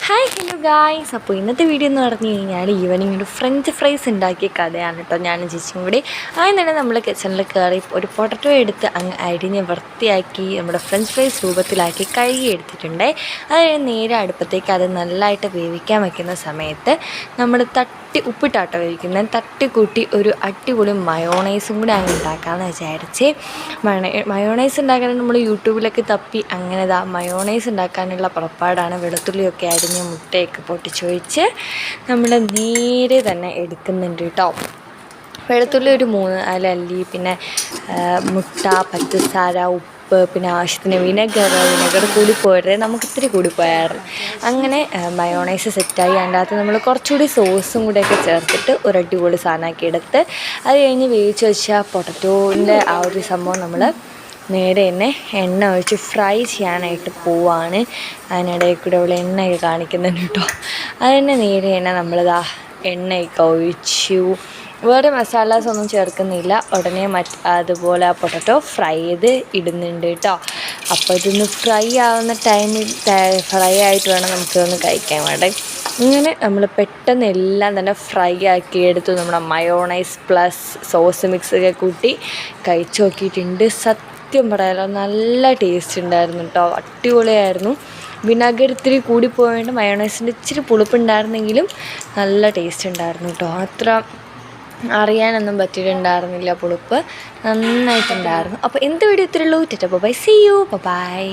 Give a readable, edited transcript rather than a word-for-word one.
Hi hello guys. അപ്പോൾ ഇന്നത്തെ video എന്ന് പറഞ്ഞു കഴിഞ്ഞാൽ ഈവനിങ് ഒരു ഫ്രഞ്ച് ഫ്രൈസ് ഉണ്ടാക്കിയ കഥയാണ് കേട്ടോ. ഞാനും ചേച്ചിയും കൂടി ആദ്യം തന്നെ നമ്മൾ കിച്ചണിൽ കയറി ഒരു പൊട്ടറ്റോ എടുത്ത് അങ്ങ് അരിഞ്ഞ് വൃത്തിയാക്കി നമ്മുടെ ഫ്രഞ്ച് ഫ്രൈസ് രൂപത്തിലാക്കി കഴുകി എടുത്തിട്ടുണ്ട്. അത് കഴിഞ്ഞ് നേരെ അടുപ്പത്തേക്ക് അത് നല്ലതായിട്ട് വേവിക്കാൻ വയ്ക്കുന്ന സമയത്ത് നമ്മൾ ഉപ്പിട്ടാട്ടോ വേവിക്കുന്നത്, തട്ടിക്കൂട്ടി ഒരു അടിപൊളി മയോണൈസും കൂടി അങ്ങ് ഉണ്ടാക്കാമെന്ന് വിചാരിച്ച് മയോണൈസ് ഉണ്ടാക്കാൻ നമ്മൾ യൂട്യൂബിലൊക്കെ തപ്പി അങ്ങനെ മയോണൈസ് ഉണ്ടാക്കാനുള്ള പുറപ്പാടാണ്. വെളുത്തുള്ളിയൊക്കെ അരിഞ്ഞ് മുട്ടയൊക്കെ പൊട്ടിച്ചൊഴിച്ച് നമ്മൾ നേരെ തന്നെ എടുക്കുന്നുണ്ട് കേട്ടോ. വെളുത്തുള്ളി ഒരു 3 അല്ലി, പിന്നെ മുട്ട, പഞ്ചസാര, ഉപ്പ്, പിന്നെ ആവശ്യത്തിന് വിനെഗർ കൂടി പോയത് നമുക്ക് ഇത്തിരി കൂടിപ്പോയായിരുന്നു. അങ്ങനെ മയോണൈസ് സെറ്റായി. അതിൻ്റെ അകത്ത് നമ്മൾ കുറച്ചുകൂടി സോസും കൂടെയൊക്കെ ചേർത്തിട്ട് ഒരു അടിപൊളി സാധനമാക്കി എടുത്ത് അത് കഴിഞ്ഞ് വേവിച്ച് വെച്ച പൊട്ടറ്റോൻ്റെ ആ ഒരു സംഭവം നമ്മൾ നേരെ തന്നെ എണ്ണ ഒഴിച്ച് ഫ്രൈ ചെയ്യാനായിട്ട് പോവാണ്. അതിനിടയിൽ കൂടെ ഉള്ള എണ്ണയൊക്കെ കാണിക്കുന്നുണ്ട് കേട്ടോ. അത് തന്നെ നേരെ തന്നെ നമ്മളിതാ എണ്ണയൊക്കെ ഒഴിച്ചു. വേറെ മസാലാസ് ഒന്നും ചേർക്കുന്നില്ല. ഉടനെ അതുപോലെ ആ പൊട്ടറ്റോ ഫ്രൈ ചെയ്ത് ഇടുന്നുണ്ട് കേട്ടോ. അപ്പോൾ ഇതൊന്ന് ഫ്രൈ ആവുന്ന ടൈമിൽ ഫ്രൈ ആയിട്ട് വേണം നമുക്കിതൊന്ന് കഴിക്കാൻ വേണ്ടേ. ഇങ്ങനെ നമ്മൾ പെട്ടെന്ന് എല്ലാം തന്നെ ഫ്രൈ ആക്കി എടുത്തു. നമ്മുടെ മയോണൈസ് പ്ലസ് സോസ് മിക്സൊക്കെ കൂട്ടി കഴിച്ച് നോക്കിയിട്ടുണ്ട്. സത്യം പറയാലോ നല്ല ടേസ്റ്റ് ഉണ്ടായിരുന്നു കേട്ടോ. അടിപൊളിയായിരുന്നു. വിനാഗിരി ഇത്തിരി കൂടിപ്പോയതുകൊണ്ട് മയോണൈസിൻ്റെ ഇച്ചിരി പുളിപ്പുണ്ടായിരുന്നെങ്കിലും നല്ല ടേസ്റ്റ് ഉണ്ടായിരുന്നു കേട്ടോ. അത്ര അറിയാനൊന്നും പറ്റിയിട്ടുണ്ടായിരുന്നില്ല, പുളിപ്പ് നന്നായിട്ടുണ്ടായിരുന്നു. അപ്പോൾ എന്ത് വീഡിയോ ഇത്രയുള്ളൂ. Bye, see you, by.